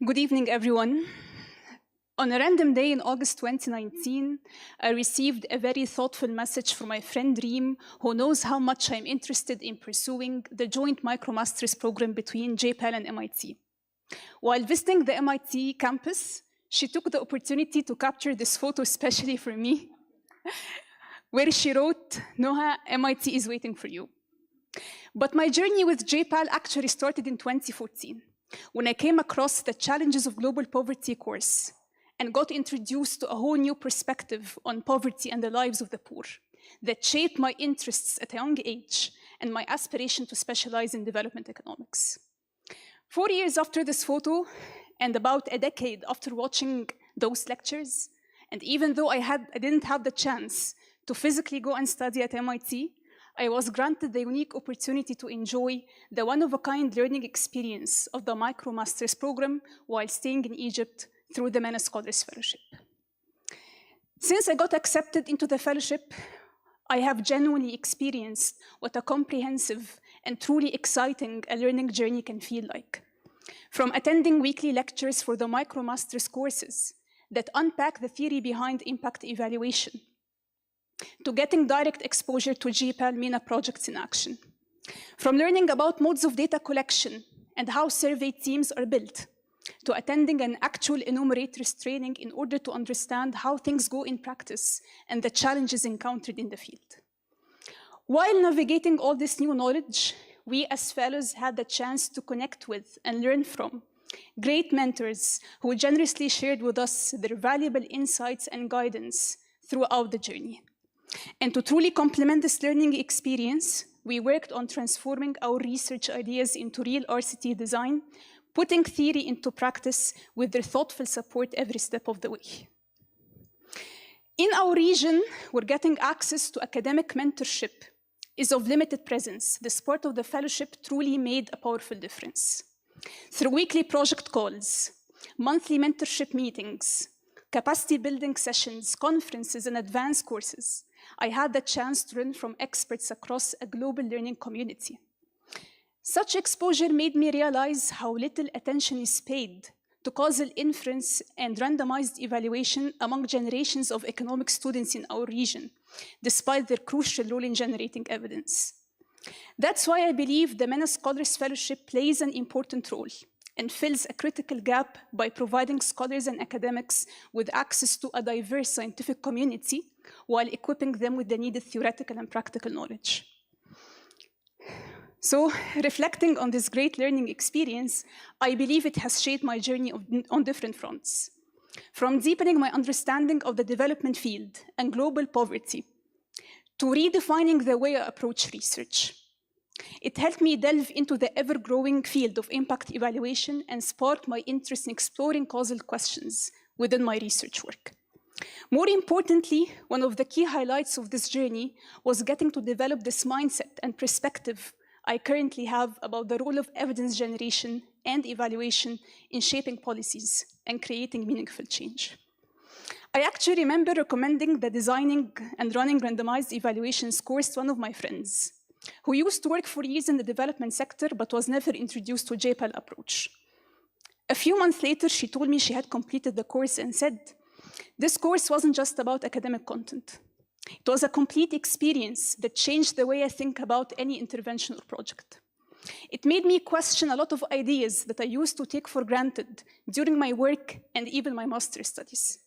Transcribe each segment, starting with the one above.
Good evening, everyone. On a random day in August 2019, I received a very thoughtful message from my friend Reem, who knows how much I'm interested in pursuing the joint MicroMasters program between J-PAL and MIT. While visiting the MIT campus, she took the opportunity to capture this photo especially for me, where she wrote, "Noha, MIT is waiting for you." But my journey with J-PAL actually started in 2014, when I came across the Challenges of Global Poverty course and got introduced to a whole new perspective on poverty and the lives of the poor that shaped my interests at a young age and my aspiration to specialize in development economics. 4 years after this photo, and about a decade after watching those lectures, and even though I didn't have the chance to physically go and study at MIT, I was granted the unique opportunity to enjoy the one-of-a-kind learning experience of the MicroMasters program while staying in Egypt through the MENA Scholars Fellowship. Since I got accepted into the fellowship, I have genuinely experienced what a comprehensive and truly exciting a learning journey can feel like. From attending weekly lectures for the MicroMasters courses that unpack the theory behind impact evaluation, to getting direct exposure to J-PAL MENA projects in action. From learning about modes of data collection and how survey teams are built, to attending an actual enumerators training in order to understand how things go in practice and the challenges encountered in the field. While navigating all this new knowledge, we as fellows had the chance to connect with and learn from great mentors who generously shared with us their valuable insights and guidance throughout the journey. And to truly complement this learning experience, we worked on transforming our research ideas into real RCT design, putting theory into practice with their thoughtful support every step of the way. In our region, where getting access to academic mentorship is of limited presence, this part of the fellowship truly made a powerful difference. Through weekly project calls, monthly mentorship meetings, capacity building sessions, conferences, and advanced courses, I had the chance to learn from experts across a global learning community. Such exposure made me realize how little attention is paid to causal inference and randomized evaluation among generations of economic students in our region, despite their crucial role in generating evidence. That's why I believe the MENA Scholars Fellowship plays an important role and fills a critical gap by providing scholars and academics with access to a diverse scientific community while equipping them with the needed theoretical and practical knowledge. So, reflecting on this great learning experience, I believe it has shaped my journey on different fronts. From deepening my understanding of the development field and global poverty, to redefining the way I approach research. It helped me delve into the ever-growing field of impact evaluation and sparked my interest in exploring causal questions within my research work. More importantly, one of the key highlights of this journey was getting to develop this mindset and perspective I currently have about the role of evidence generation and evaluation in shaping policies and creating meaningful change. I actually remember recommending the designing and running randomized evaluations course to one of my friends, who used to work for years in the development sector but was never introduced to J-PAL approach. A few months later, she told me she had completed the course and said, "This course wasn't just about academic content. It was a complete experience that changed the way I think about any intervention or project. It made me question a lot of ideas that I used to take for granted during my work and even my master's studies.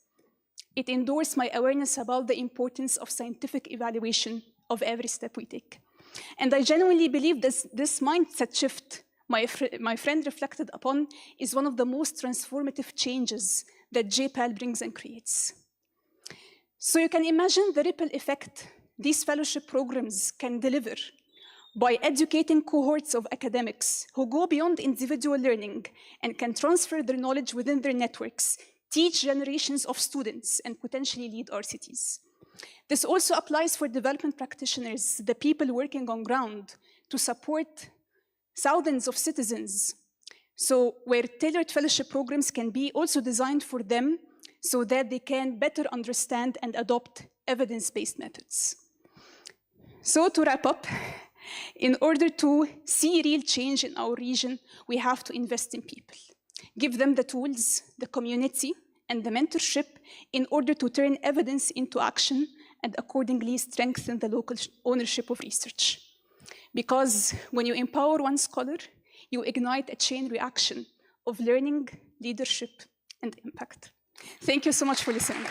It endorsed my awareness about the importance of scientific evaluation of every step we take. And I genuinely believe this mindset shift my friend reflected upon is one of the most transformative changes that J-PAL brings and creates." So you can imagine the ripple effect these fellowship programs can deliver by educating cohorts of academics who go beyond individual learning and can transfer their knowledge within their networks, teach generations of students, and potentially lead RCTs. This also applies for development practitioners, the people working on ground, to support thousands of citizens. So where tailored fellowship programs can be also designed for them so that they can better understand and adopt evidence-based methods. So to wrap up, in order to see real change in our region, we have to invest in people. Give them the tools, the community, and the mentorship in order to turn evidence into action and accordingly strengthen the local ownership of research. Because when you empower one scholar, you ignite a chain reaction of learning, leadership, and impact. Thank you so much for listening.